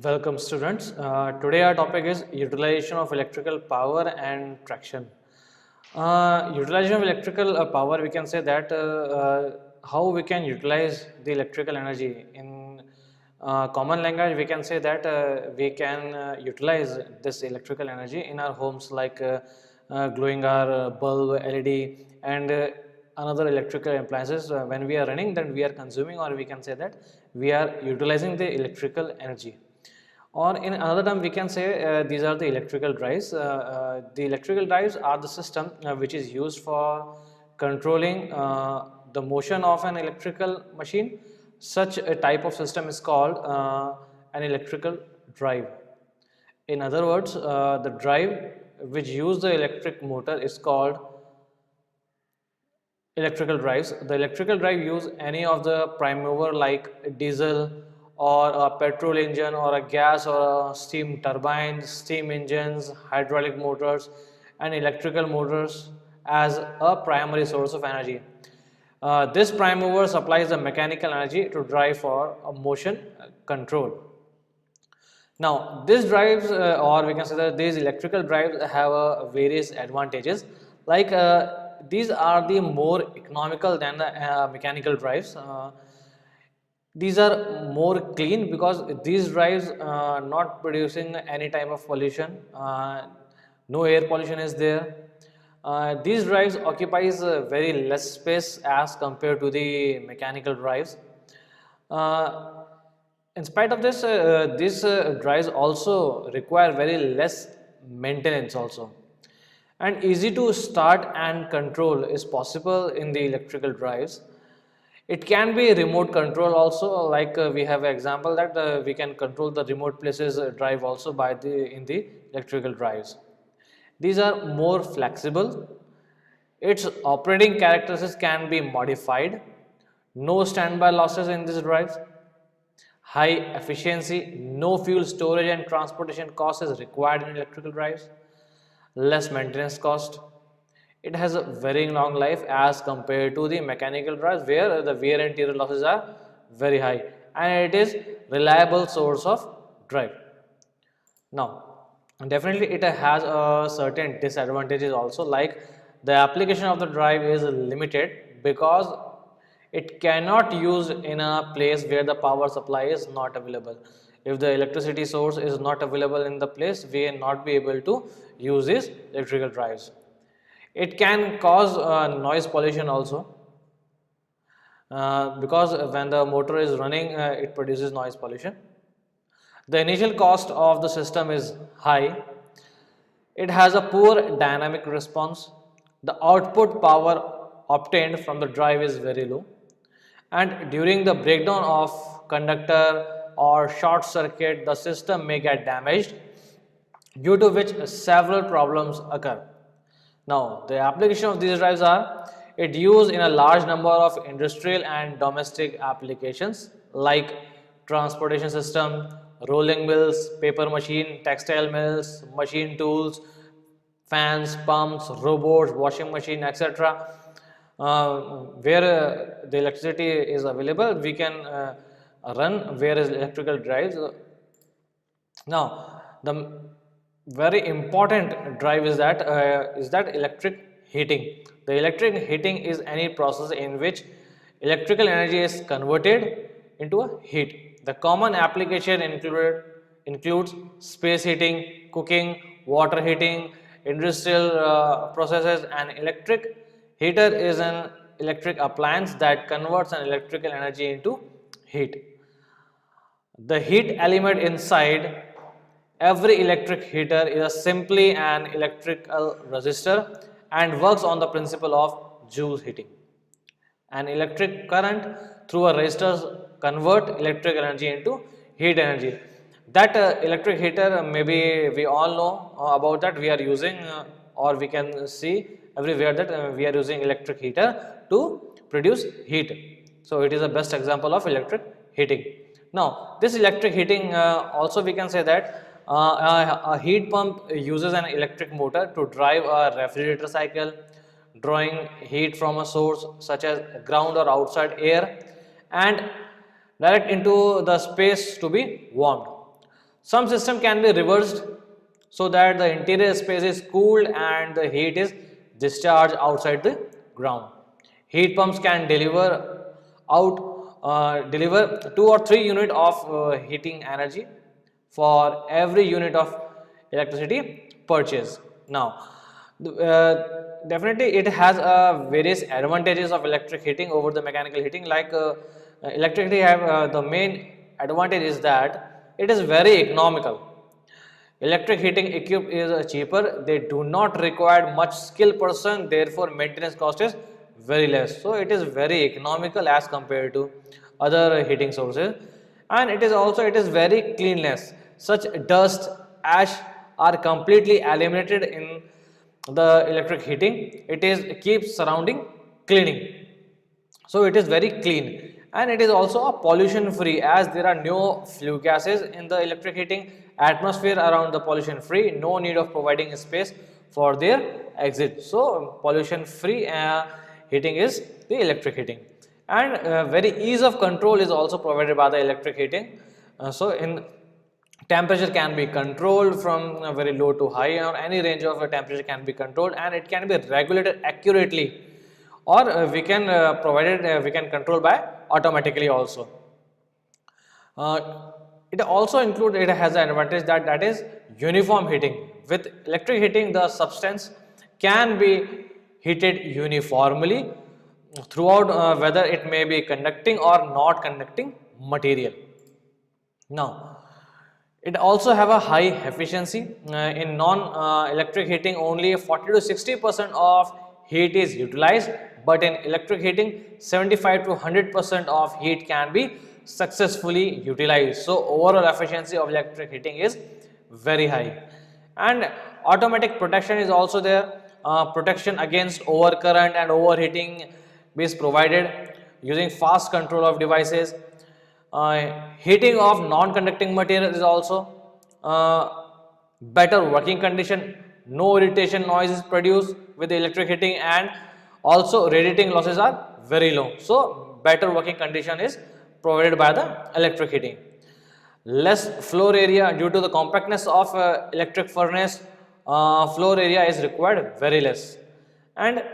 Welcome students. Today our topic is utilization of electrical power and traction. Utilization of electrical power, we can say that how we can utilize the electrical energy. In common language, we can say that we can utilize this electrical energy in our homes, like glowing our bulb, LED, and another electrical appliances. When we are running, then we are consuming, or we can say that we are utilizing the electrical energy. Or in another term, we can say these are the electrical drives. The electrical drives are the system which is used for controlling the motion of an electrical machine. Such a type of system is called an electrical drive. In other words, the drive which use the electric motor is called electrical drives. The electrical drive use any of the prime mover like diesel or a petrol engine or a gas or a steam turbine, steam engines, hydraulic motors and electrical motors as a primary source of energy. This prime mover supplies the mechanical energy to drive for a motion control. Now, these drives, or we can say that these electrical drives have various advantages. Like these are the more economical than the mechanical drives. These are more clean because these drives not producing any type of pollution. No air pollution is there. These drives occupies very less space as compared to the mechanical drives. Uh, in spite of this, these drives also require very less maintenance also, and easy to start and control is possible in the electrical drives. It can be remote control also, like we have an example that we can control the remote places drive also by the in the electrical drives. These are more flexible. Its operating characteristics can be modified. No standby losses in these drives. High efficiency, no fuel storage and transportation cost is required in electrical drives. Less maintenance cost. It has a very long life as compared to the mechanical drives where the wear and tear losses are very high, and it is reliable source of drive. Now, definitely it has a certain disadvantages also, like the application of the drive is limited because it cannot use in a place where the power supply is not available. If the electricity source is not available in the place, we will not be able to use these electrical drives. It can cause noise pollution also, because when the motor is running, it produces noise pollution. The initial cost of the system is high. It has a poor dynamic response. The output power obtained from the drive is very low. And during the breakdown of conductor or short circuit, the system may get damaged, due to which several problems occur. Now, the application of these drives are it used in a large number of industrial and domestic applications like transportation system, rolling mills, paper machine, textile mills, machine tools, fans, pumps, robots, washing machine, etc. Where the electricity is available, we can run where is electrical drives. Now, the very important drive is that electric heating. The electric heating is any process in which electrical energy is converted into a heat. The common application includes space heating, cooking, water heating, industrial processes. An electric heater is an electric appliance that converts an electrical energy into heat. The heat element inside every electric heater is simply an electrical resistor and works on the principle of Joule heating. An electric current through a resistor convert electric energy into heat energy. That electric heater, maybe we all know about that. We are using, or we can see everywhere that we are using electric heater to produce heat. So it is the best example of electric heating. Now, this electric heating, also we can say that a heat pump uses an electric motor to drive a refrigerator cycle, drawing heat from a source such as ground or outside air and direct into the space to be warmed. Some system can be reversed so that the interior space is cooled and the heat is discharged outside the ground. Heat pumps can deliver 2 or 3 unit of heating energy for every unit of electricity purchased. Now, definitely it has various advantages of electric heating over the mechanical heating. Like electricity have the main advantage is that it is very economical. Electric heating equipment is cheaper. They do not require much skilled person. Therefore, maintenance cost is very less. So it is very economical as compared to other heating sources, and it is very cleanless. Such dust, ash are completely eliminated in the electric heating. It is keeps surrounding cleaning, so it is very clean, and it is also a pollution free as there are no flue gases in the electric heating atmosphere around the pollution free, no need of providing space for their exit. So pollution free heating is the electric heating, and very ease of control is also provided by the electric heating. So in temperature can be controlled from very low to high, or any range of temperature can be controlled, and it can be regulated accurately, or we can control by automatically also. It also include it has an advantage that is uniform heating. With electric heating, the substance can be heated uniformly throughout, whether it may be conducting or not conducting material. Now, it also have a high efficiency. In non-electric heating, only 40 to 60% of heat is utilized, but in electric heating, 75 to 100% of heat can be successfully utilized. So, overall efficiency of electric heating is very high. And automatic protection is also there. Protection against overcurrent and overheating is provided using fast control of devices. Heating of non-conducting material is also better working condition. No irritation noise is produced with the electric heating, and also radiating losses are very low. So better working condition is provided by the electric heating. Less floor area due to the compactness of electric furnace. Floor area is required very less, and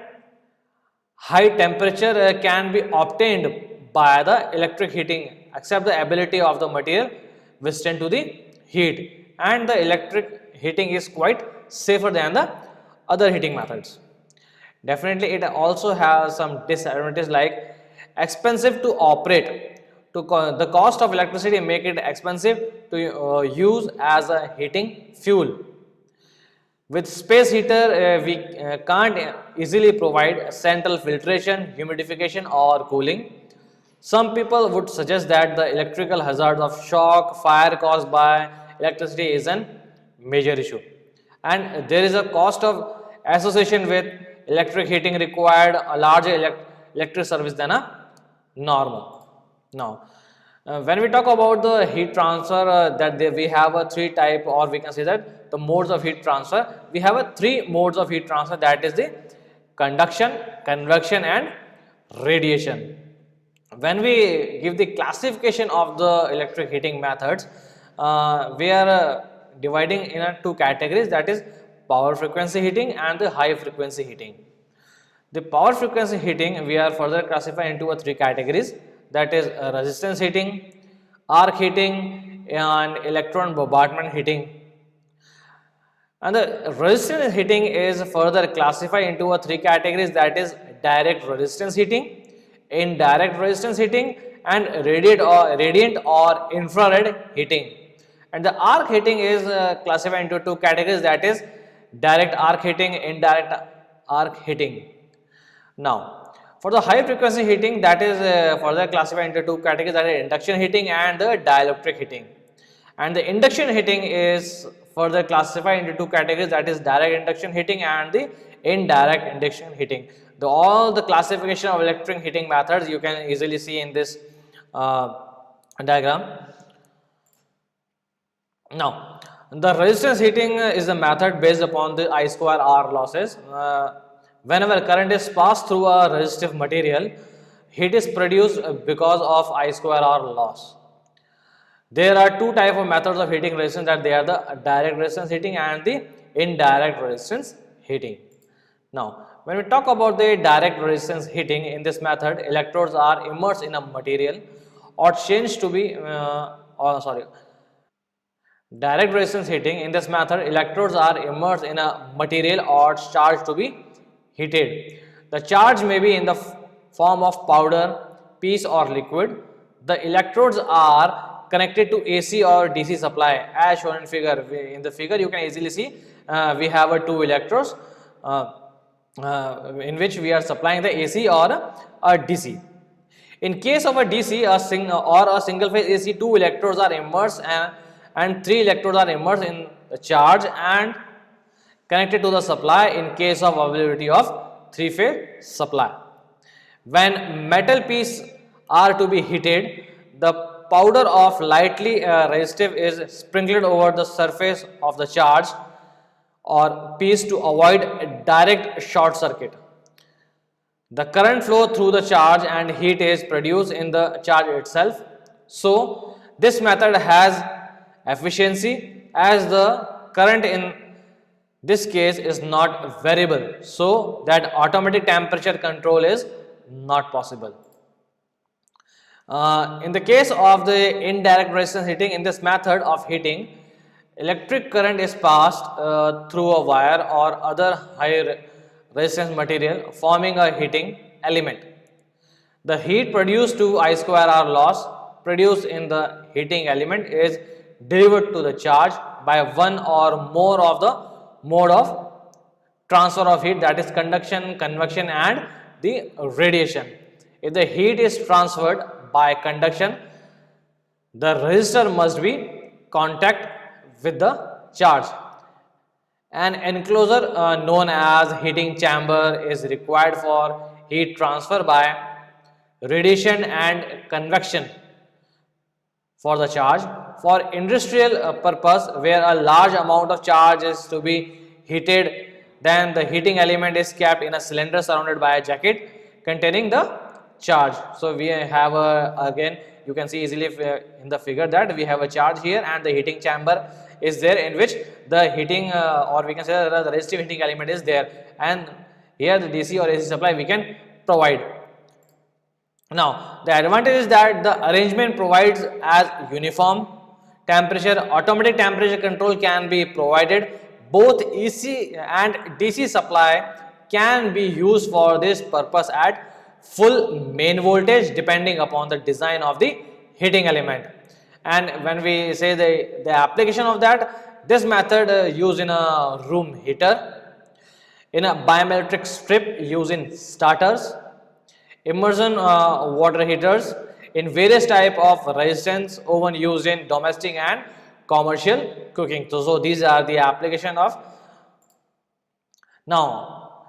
high temperature can be obtained by the electric heating except the ability of the material withstand to the heat, and the electric heating is quite safer than the other heating methods. Definitely it also has some disadvantages like expensive to operate. The cost of electricity make it expensive to use as a heating fuel. With space heater, we can't easily provide central filtration, humidification or cooling. Some people would suggest that the electrical hazard of shock, fire caused by electricity is a major issue. And there is a cost of association with electric heating required a larger electric service than a normal. Now, when we talk about the heat transfer, we have a three type, or we can say that the modes of heat transfer. We have a three modes of heat transfer, that is the conduction, convection and radiation. When we give the classification of the electric heating methods, we are dividing in two categories, that is power frequency heating and the high frequency heating. The power frequency heating we are further classified into three categories, that is resistance heating, arc heating and electron bombardment heating. And the resistance heating is further classified into three categories, that is direct resistance heating, indirect resistance heating and radiant or infrared heating. And the arc heating is classified into two categories, that is direct arc heating, indirect arc heating. Now, for the high frequency heating, that is further classified into two categories, that is induction heating and the dielectric heating. And the induction heating is further classified into two categories, that is direct induction heating and the indirect induction heating. All the classification of electric heating methods you can easily see in this diagram. Now, the resistance heating is a method based upon the I square R losses. Whenever current is passed through a resistive material, heat is produced because of I square R loss. There are two types of methods of heating resistance, that they are the direct resistance heating and the indirect resistance heating. Now, when we talk about the direct resistance heating, in this method, electrodes are immersed in a material or changed to be, direct resistance heating. In this method, electrodes are immersed in a material or charged to be heated. The charge may be in the form of powder, piece or liquid. The electrodes are connected to AC or DC supply as shown in figure. In the figure you can easily see we have two electrodes in which we are supplying the AC or a DC. In case of a DC or a single phase AC, two electrodes are immersed and three electrodes are immersed in the charge and connected to the supply in case of availability of three phase supply. When metal pieces are to be heated, the powder of lightly resistive is sprinkled over the surface of the charge or piece to avoid a direct short circuit. The current flow through the charge and heat is produced in the charge itself. So, this method has efficiency as the current in this case is not variable. So, that automatic temperature control is not possible. In the case of the indirect resistance heating, in this method of heating, electric current is passed through a wire or other high resistance material, forming a heating element. The heat produced to I square R loss produced in the heating element is delivered to the charge by one or more of the mode of transfer of heat, that is conduction, convection and the radiation. If the heat is transferred by conduction, the resistor must be contact with the charge. An enclosure known as heating chamber is required for heat transfer by radiation and convection for the charge. For industrial purpose, where a large amount of charge is to be heated, then the heating element is kept in a cylinder surrounded by a jacket containing the charge. So we have again you can see easily in the figure that we have a charge here and the heating chamber is there, in which the heating or we can say the resistive heating element is there, and here the DC or AC supply we can provide. Now, the advantage is that the arrangement provides as uniform temperature. Automatic temperature control can be provided. Both AC and DC supply can be used for this purpose at full main voltage depending upon the design of the heating element. And when we say the application of that, this method used in a room heater, in a biometric strip used in starters, immersion water heaters, in various type of resistance oven used in domestic and commercial cooking. So these are the application of. Now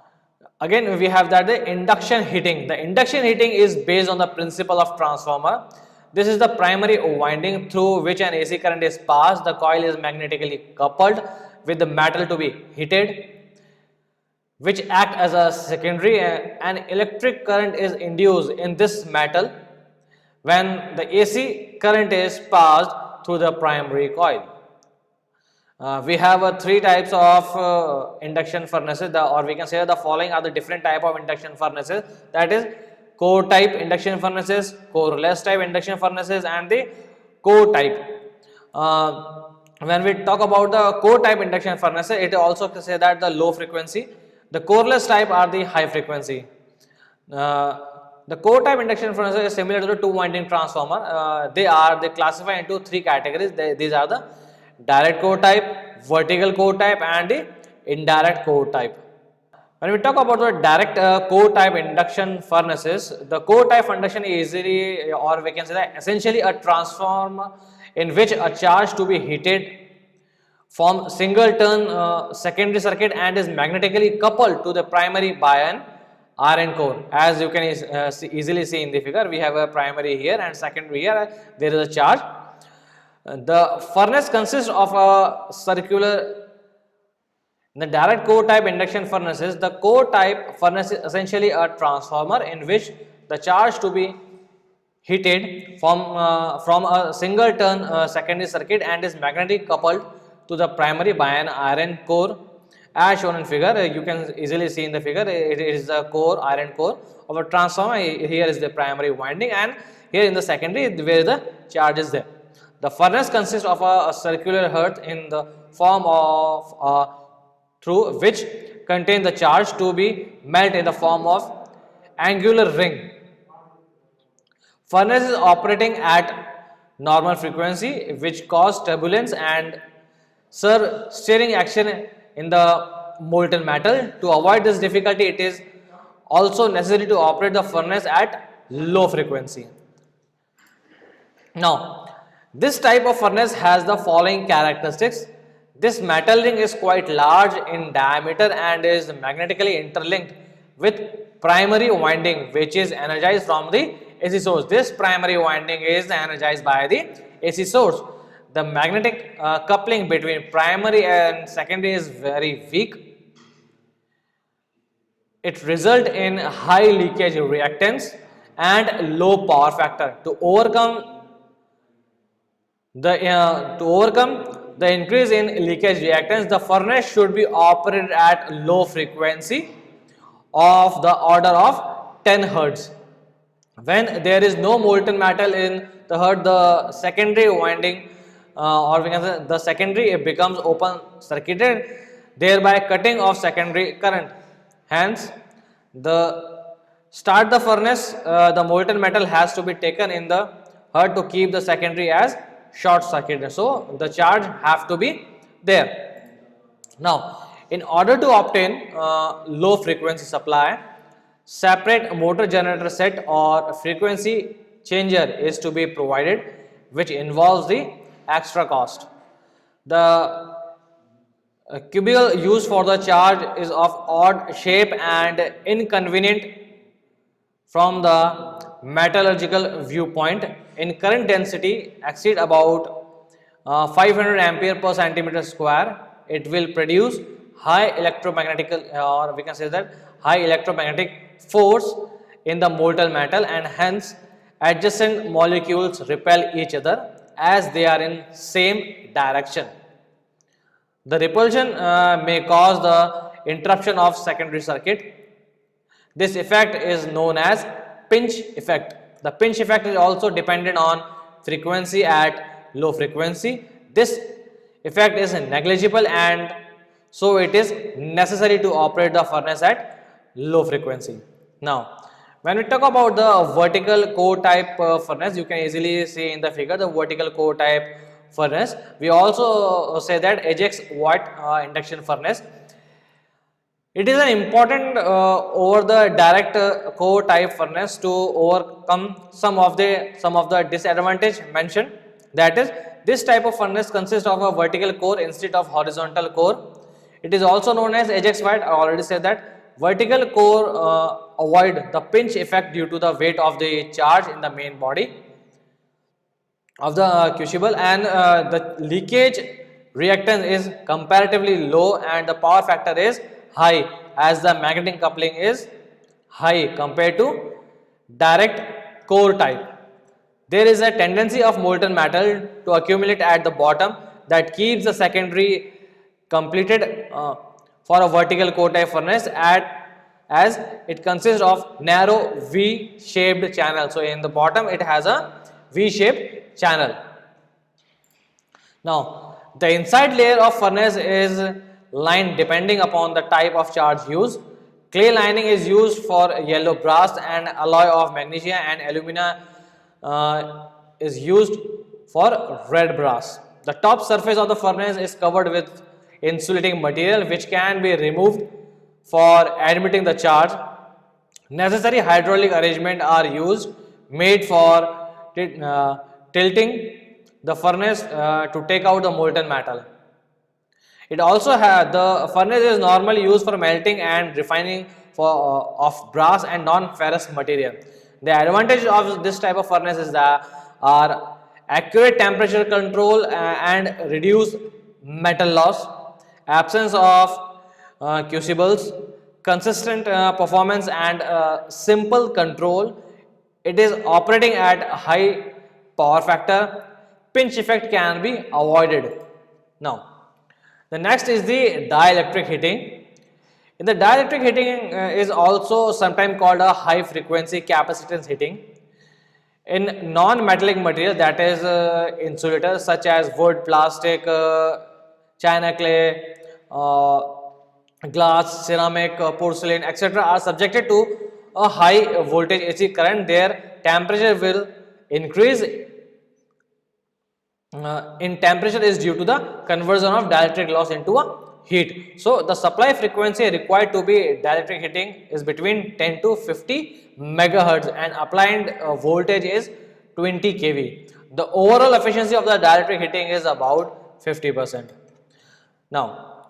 again we have that the induction heating. The induction heating is based on the principle of transformer. This is the primary winding through which an AC current is passed. The coil is magnetically coupled with the metal to be heated, which act as a secondary. An electric current is induced in this metal when the AC current is passed through the primary coil. We have three types of induction furnaces, or we can say the following are the different type of induction furnaces, that is core type induction furnaces, coreless type induction furnaces and the core type. When we talk about the core type induction furnaces, it also say that the low frequency. The coreless type are the high frequency. The core type induction furnaces is similar to the two winding transformer. They classify into three categories. These are the direct core type, vertical core type and the indirect core type. When we talk about the direct core type induction furnaces, the core type induction is easily, or we can say that essentially a transformer in which a charge to be heated form single turn secondary circuit and is magnetically coupled to the primary by an iron core. As you can easily see in the figure, we have a primary here and secondary here, there is a charge. The furnace consists of a circular. In the direct core type induction furnaces, the core type furnace is essentially a transformer in which the charge to be heated from a single turn secondary circuit and is magnetically coupled to the primary by an iron core as shown in figure. You can easily see in the figure, it is the core, iron core of a transformer. Here is the primary winding and here in the secondary where the charge is there. The furnace consists of a circular hearth in the form of through which contain the charge to be melt in the form of angular ring. Furnace is operating at normal frequency which cause turbulence and stirring action in the molten metal. To avoid this difficulty, it is also necessary to operate the furnace at low frequency. Now, this type of furnace has the following characteristics. This metal ring is quite large in diameter and is magnetically interlinked with primary winding which is energized from the AC source. This primary winding is energized by the AC source. The magnetic coupling between primary and secondary is very weak. It results in high leakage reactance and low power factor. To overcome the increase in leakage reactance, the furnace should be operated at low frequency of the order of 10 Hz. When there is no molten metal in the hearth, the secondary winding or we can say the secondary it becomes open circuited, thereby cutting off secondary current. Hence, the start the furnace, the molten metal has to be taken in the hearth to keep the secondary as short circuited. So the charge have to be there. Now, in order to obtain low frequency supply, separate motor generator set or frequency changer is to be provided, which involves the extra cost. The cubicle used for the charge is of odd shape and inconvenient from the metallurgical viewpoint. In current density exceed about 500 ampere per centimeter square, it will produce high electromagnetic or we can say that high electromagnetic force in the molten metal, and hence adjacent molecules repel each other as they are in same direction. The repulsion may cause the interruption of secondary circuit. This effect is known as pinch effect. The pinch effect is also dependent on frequency at low frequency. This effect is negligible and so it is necessary to operate the furnace at low frequency. Now, when we talk about the vertical core type furnace, you can easily see in the figure the vertical core type furnace. We also say that Ajax Watt induction furnace. It is an important over the direct core type furnace to overcome some of the disadvantage mentioned. That is, this type of furnace consists of a vertical core instead of horizontal core. It is also known as Ajax Watt. I already said that vertical core avoid the pinch effect due to the weight of the charge in the main body of the crucible, and the leakage reactance is comparatively low and the power factor is high as the magnetic coupling is high compared to direct core type. There is a tendency of molten metal to accumulate at the bottom that keeps the secondary completed for a vertical core type furnace as it consists of narrow V-shaped channel. So in the bottom it has a V-shaped channel. Now, the inside layer of furnace is lined depending upon the type of charge used. Clay lining is used for yellow brass and alloy of magnesia, and alumina is used for red brass. The top surface of the furnace is covered with insulating material which can be removed for admitting the charge. Necessary hydraulic arrangements are used made for tilting the furnace to take out the molten metal. It also has the furnace is normally used for melting and refining of brass and non-ferrous material. The advantage of this type of furnace is that are accurate temperature control and reduced metal loss, absence of crucibles, consistent performance and simple control. it is operating at a high power factor, pinch effect can be avoided. Now, the next is the dielectric heating. In the dielectric heating is also sometimes called a high frequency capacitance heating. In non-metallic material, that is insulators such as wood, plastic, china clay, glass, ceramic, porcelain, etc. are subjected to a high voltage AC current. Their temperature will increase in temperature is due to the conversion of dielectric loss into a heat. So, the supply frequency required to be dielectric heating is between 10 to 50 megahertz and applied voltage is 20 kV. The overall efficiency of the dielectric heating is about 50%. Now,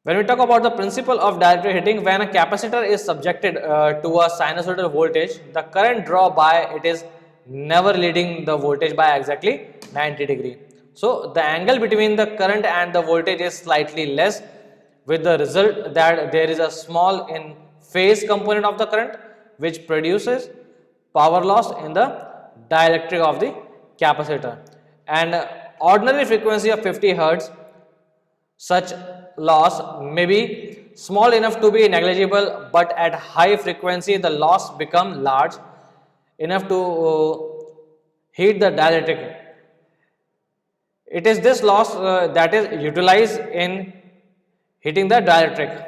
when we talk about the principle of dielectric heating, when a capacitor is subjected to a sinusoidal voltage, the current draw by it is never leading the voltage by exactly 90 degree. So, the angle between the current and the voltage is slightly less, with the result that there is a small in phase component of the current which produces power loss in the dielectric of the capacitor. And ordinary frequency of 50 hertz, such loss may be small enough to be negligible, but at high frequency the loss become large enough to heat the dielectric. It is this loss that is utilized in heating the dielectric.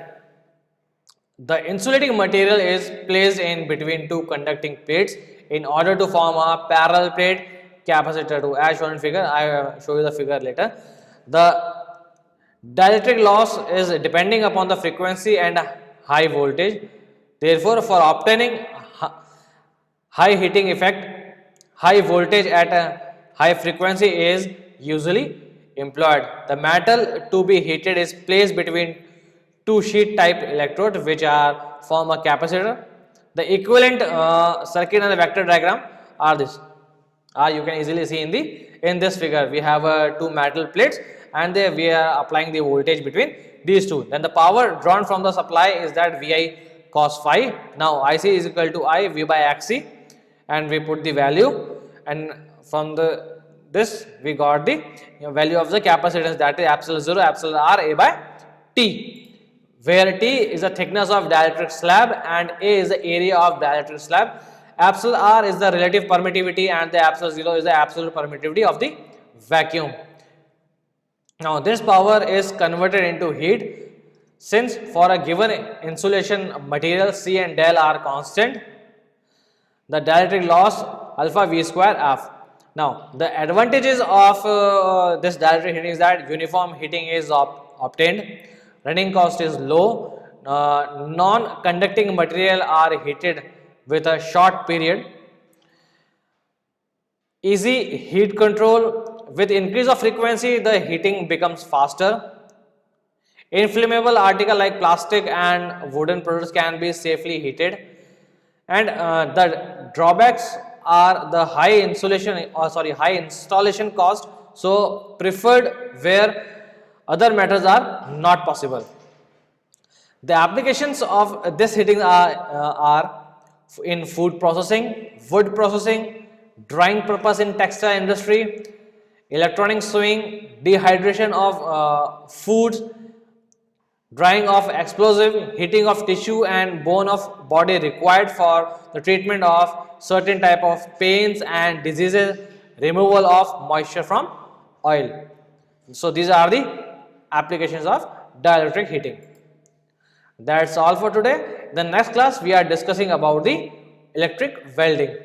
The insulating material is placed in between two conducting plates in order to form a parallel plate capacitor to, as shown in figure. I show you the figure later. The dielectric loss is depending upon the frequency and high voltage. Therefore, for obtaining high heating effect, high voltage at a high frequency is usually employed. The metal to be heated is placed between two sheet type electrodes which are form a capacitor. The equivalent circuit and the vector diagram are this. You can easily see in this figure we have two metal plates and we are applying the voltage between these two. Then the power drawn from the supply is that Vi cos phi. Now IC is equal to I V by Xc, and we put the value, and from this we got the value of the capacitance, that is epsilon 0 epsilon R A by T, where T is the thickness of dielectric slab and A is the area of dielectric slab. Epsilon R is the relative permittivity and the epsilon 0 is the absolute permittivity of the vacuum. Now, this power is converted into heat. Since for a given insulation material C and del are constant, the dielectric loss alpha V square F. Now, the advantages of this dielectric heating is that uniform heating is obtained, running cost is low, non-conducting material are heated with a short period, easy heat control. With increase of frequency, the heating becomes faster. Inflammable article like plastic and wooden products can be safely heated. And the drawbacks are the high installation cost. So preferred where other methods are not possible. The applications of this heating are in food processing, wood processing, drying purpose in textile industry, electronic sewing, dehydration of foods, drying of explosive, heating of tissue and bone of body required for the treatment of certain type of pains and diseases, removal of moisture from oil. So these are the applications of dielectric heating. That's all for today. The next class we are discussing about the electric welding.